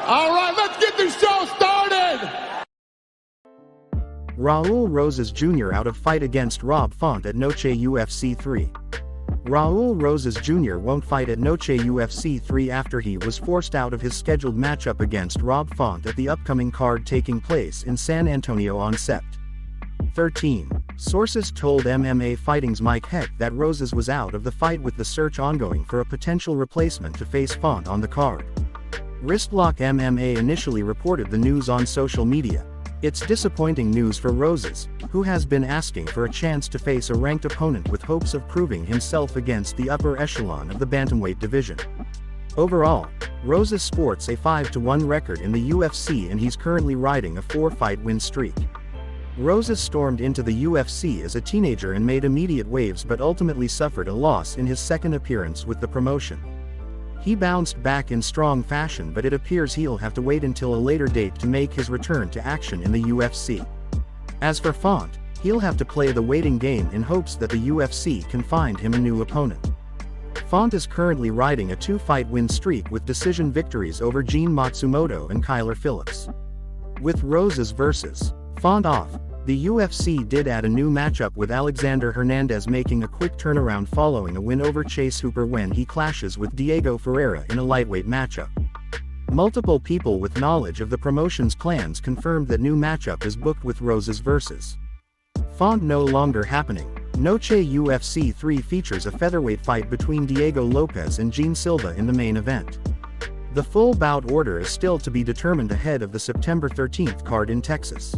All right, let's get this show started! Raul Rosas Jr. out of fight against Rob Font at Noche UFC 3. Raul Rosas Jr. won't fight at Noche UFC 3 after he was forced out of his scheduled matchup against Rob Font at the upcoming card taking place in San Antonio on Sept. 13. Sources told MMA Fighting's Mike Heck that Rosas was out of the fight with the search ongoing for a potential replacement to face Font on the card. Wristlock MMA initially reported the news on social media. It's disappointing news for Rosas, who has been asking for a chance to face a ranked opponent with hopes of proving himself against the upper echelon of the bantamweight division. Overall, Rosas sports a 5-1 record in the UFC and he's currently riding a 4-fight win streak. Rosas stormed into the UFC as a teenager and made immediate waves but ultimately suffered a loss in his second appearance with the promotion. He bounced back in strong fashion, but it appears he'll have to wait until a later date to make his return to action in the UFC. As for Font, he'll have to play the waiting game in hopes that the UFC can find him a new opponent. Font is currently riding a 2-fight win streak with decision victories over Gene Matsumoto and Kyler Phillips. With Rosas versus Font off, the UFC did add a new matchup with Alexander Hernandez making a quick turnaround following a win over Chase Hooper when he clashes with Diego Ferreira in a lightweight matchup. Multiple people with knowledge of the promotion's plans confirmed that new matchup is booked with Rosas versus Font no longer happening. Noche UFC 3 features a featherweight fight between Diego Lopez and Gene Silva in the main event. The full bout order is still to be determined ahead of the September 13th card in Texas.